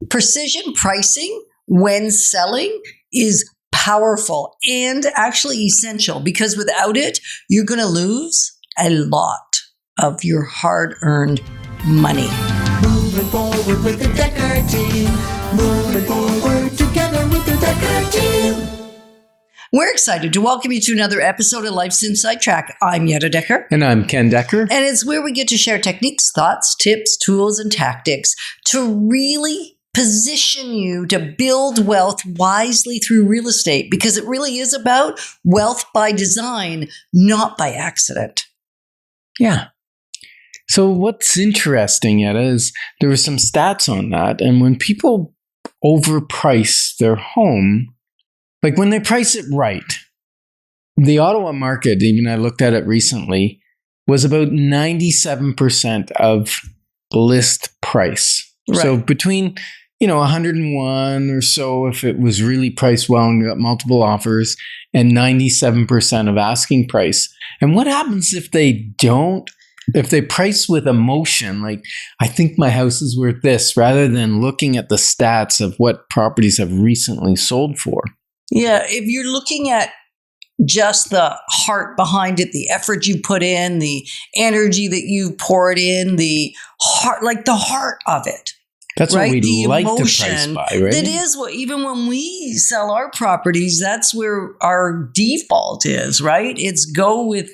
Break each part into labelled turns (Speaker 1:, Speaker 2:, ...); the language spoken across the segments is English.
Speaker 1: Precision pricing when selling is powerful and actually essential, because without it, you're going to lose a lot of your hard-earned money.
Speaker 2: Moving forward with the Dekker Team. Moving forward together with the Dekker Team.
Speaker 1: We're excited to welcome you to another episode of Life's Inside Track. I'm Yetta Dekker.
Speaker 3: And I'm Ken Dekker.
Speaker 1: And it's where we get to share techniques, thoughts, tips, tools, and tactics to really position you to build wealth wisely through real estate, because it really is about wealth by design, not by accident.
Speaker 3: Yeah. So what's interesting, Yetta, is there were some stats on that. And when people overprice their home, like when they price it right, the Ottawa market, even I looked at it recently, was about 97% of list price. Right. So between, 101 or so, if it was really priced well and got multiple offers, and 97% of asking price. And what happens if they don't? If they price with emotion, like, I think my house is worth this, rather than looking at the stats of what properties have recently sold for.
Speaker 1: Yeah, if you're looking at just the heart behind it, the effort you put in, the energy that you poured in, the heart of it.
Speaker 3: That's
Speaker 1: right?
Speaker 3: what we
Speaker 1: the
Speaker 3: like
Speaker 1: emotion,
Speaker 3: to price by, right?
Speaker 1: That is what, even when we sell our properties, that's where our default is, right? It's go with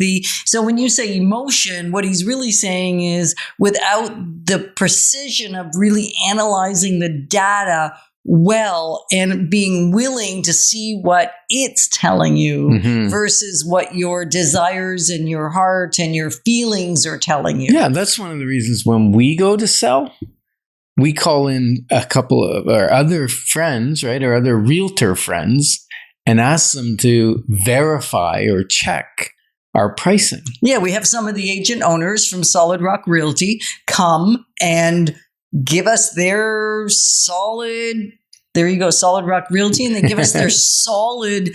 Speaker 1: so when you say emotion, what he's really saying is without the precision of really analyzing the data well and being willing to see what it's telling you versus what your desires and your heart and your feelings are telling you.
Speaker 3: Yeah, that's one of the reasons when we go to sell, we call in a couple of our other friends, right, our other realtor friends, and ask them to verify or check our pricing.
Speaker 1: Yeah, we have some of the agent owners from Solid Rock Realty come and give us their solid Rock Realty, and they give us their solid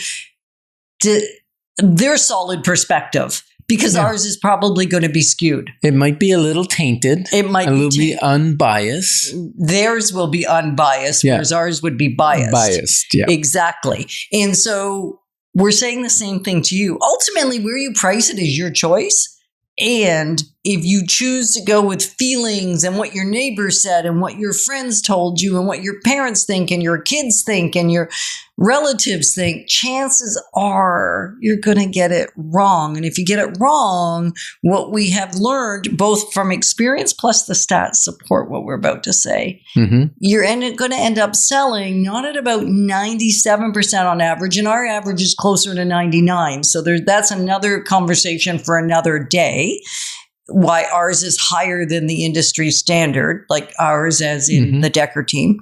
Speaker 1: perspective. Because ours is probably going to be skewed.
Speaker 3: It might be a little tainted.
Speaker 1: It might
Speaker 3: be unbiased.
Speaker 1: Theirs will be unbiased, whereas ours would be biased.
Speaker 3: Biased, yeah.
Speaker 1: Exactly. And so we're saying the same thing to you. Ultimately, where you price it is your choice. And if you choose to go with feelings and what your neighbors said and what your friends told you and what your parents think and your kids think and your relatives think, chances are you're going to get it wrong. And if you get it wrong, what we have learned, both from experience plus the stats support what we're about to say, you're going to end up selling not at about 97% on average, and our average is closer to 99. So that's another conversation for another day. Why ours is higher than the industry standard, like ours as in the Dekker Team.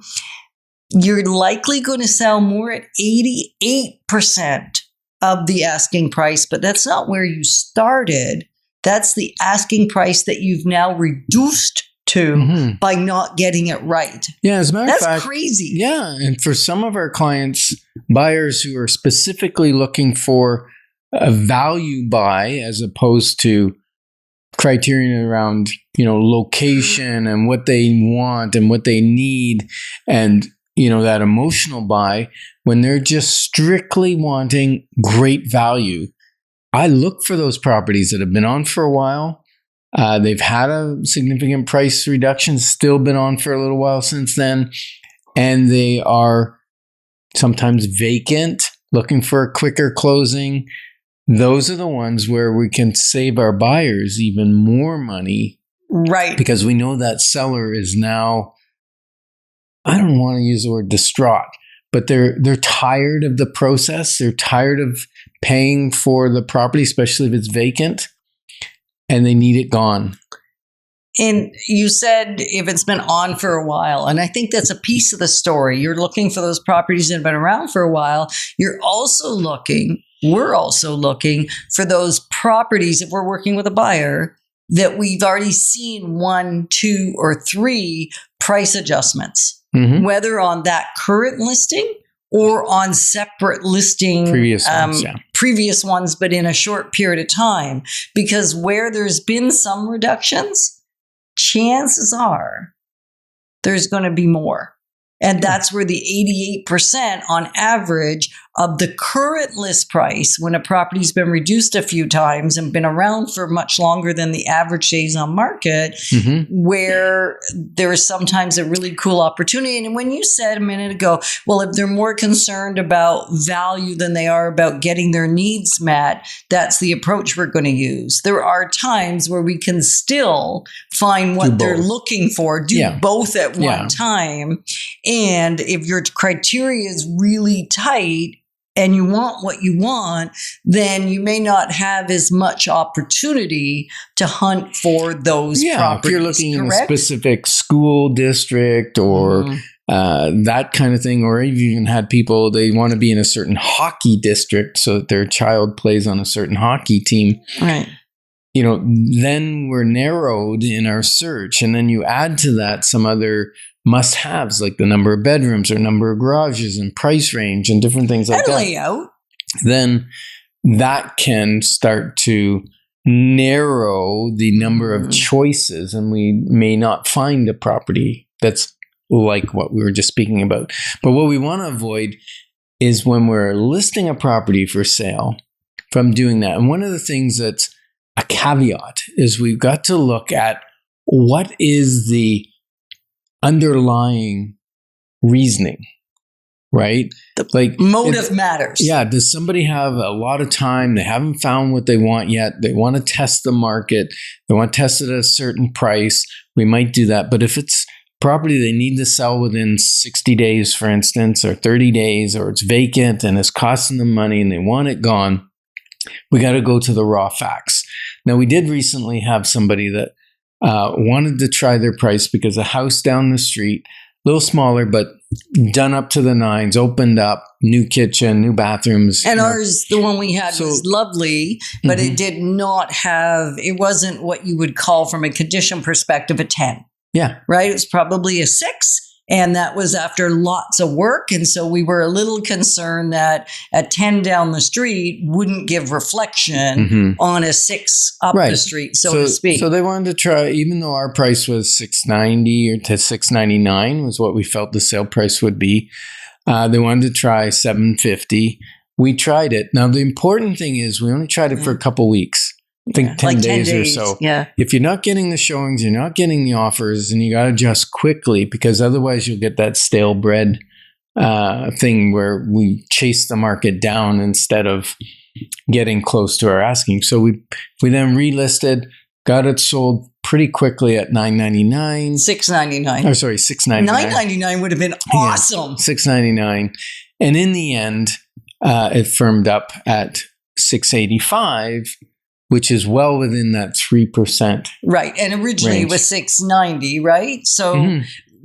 Speaker 1: You're likely going to sell more at 88% of the asking price, but that's not where you started. That's the asking price that you've now reduced to by not getting it right.
Speaker 3: Yeah, as a matter of fact,
Speaker 1: that's crazy.
Speaker 3: Yeah, and for some of our clients, buyers who are specifically looking for a value buy as opposed to criterion around, location and what they want and what they need, and that emotional buy, when they're just strictly wanting great value, I look for those properties that have been on for a while. They've had a significant price reduction, still been on for a little while since then, and they are sometimes vacant, looking for a quicker closing. Those are the ones where we can save our buyers even more money.
Speaker 1: Right.
Speaker 3: Because we know that seller is now, I don't want to use the word distraught, but they're tired of the process. They're tired of paying for the property, especially if it's vacant, and they need it gone.
Speaker 1: And you said if it's been on for a while, and I think that's a piece of the story. You're looking for those properties that have been around for a while. We're also looking for those properties, if we're working with a buyer, that we've already seen 1, 2, or 3 price adjustments, whether on that current listing or on separate listing previous ones, but in a short period of time. Because where there's been some reductions, chances are there's going to be more. And that's where the 88% on average of the current list price, when a property's been reduced a few times and been around for much longer than the average days on market, where there is sometimes a really cool opportunity. And when you said a minute ago, well, if they're more concerned about value than they are about getting their needs met, that's the approach we're going to use. There are times where we can still find what they're looking for, do both at one time. And if your criteria is really tight, and you want what you want, then you may not have as much opportunity to hunt for those properties. If you're looking in a specific
Speaker 3: school district or that kind of thing, or you've even had people, they want to be in a certain hockey district so that their child plays on a certain hockey team.
Speaker 1: Right.
Speaker 3: You know, then we're narrowed in our search. And then you add to that some other must-haves like the number of bedrooms or number of garages and price range and different things like that.
Speaker 1: Layout.
Speaker 3: Then that can start to narrow the number of choices, and we may not find a property that's like what we were just speaking about. But what we want to avoid is when we're listing a property for sale from doing that. And one of the things that's a caveat is we've got to look at what is the underlying reasoning, right?
Speaker 1: Like motive matters.
Speaker 3: Yeah. Does somebody have a lot of time? They haven't found what they want yet. They want to test the market. They want to test it at a certain price. We might do that. But if it's property they need to sell within 60 days, for instance, or 30 days, or it's vacant and it's costing them money and they want it gone, we got to go to the raw facts. Now, we did recently have somebody that wanted to try their price because a house down the street, a little smaller, but done up to the nines, opened up, new kitchen, new bathrooms.
Speaker 1: And ours, the one we had, was lovely, but it did not have, it wasn't what you would call from a condition perspective a 10.
Speaker 3: Yeah.
Speaker 1: Right? It was probably a 6. And that was after lots of work. And so we were a little concerned that a 10 down the street wouldn't give reflection on a 6 up the street, so to speak.
Speaker 3: So they wanted to try, even though our price was $690 or to $699 was what we felt the sale price would be. They wanted to try $750. We tried it. Now, the important thing is we only tried it for a couple weeks. I think 10 days or so.
Speaker 1: Yeah.
Speaker 3: If you're not getting the showings, you're not getting the offers, and you got to adjust quickly, because otherwise you'll get that stale bread thing where we chase the market down instead of getting close to our asking. So we then relisted, got it sold pretty quickly at $999.
Speaker 1: $699.
Speaker 3: Oh, sorry, $699.
Speaker 1: $999 would have been awesome.
Speaker 3: $699. And in the end, it firmed up at $685. Which is well within that 3%.
Speaker 1: Right. And originally it was $690, right? So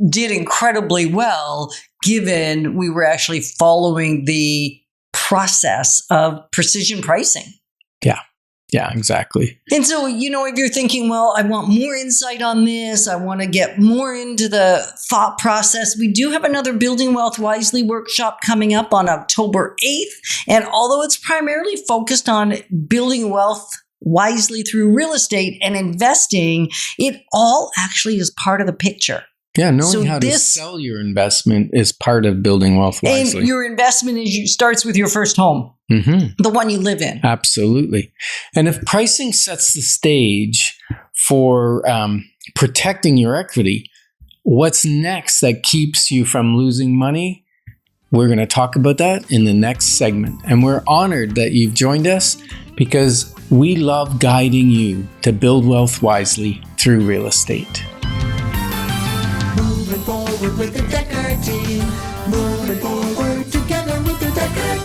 Speaker 1: did incredibly well, given we were actually following the process of precision pricing.
Speaker 3: Yeah. Yeah, exactly.
Speaker 1: And so, you know, if you're thinking, well, I want more insight on this, I want to get more into the thought process, we do have another Building Wealth Wisely workshop coming up on October 8th. And although it's primarily focused on building wealth wisely through real estate and investing, it all actually is part of the picture.
Speaker 3: Yeah, knowing how to sell your investment is part of building wealth wisely.
Speaker 1: And your investment starts with your first home, the one you live in.
Speaker 3: Absolutely. And if pricing sets the stage for protecting your equity, what's next that keeps you from losing money? We're going to talk about that in the next segment. And we're honored that you've joined us, because we love guiding you to build wealth wisely through real estate.
Speaker 2: Moving forward with the Dekker Team. Moving forward together with the Dekker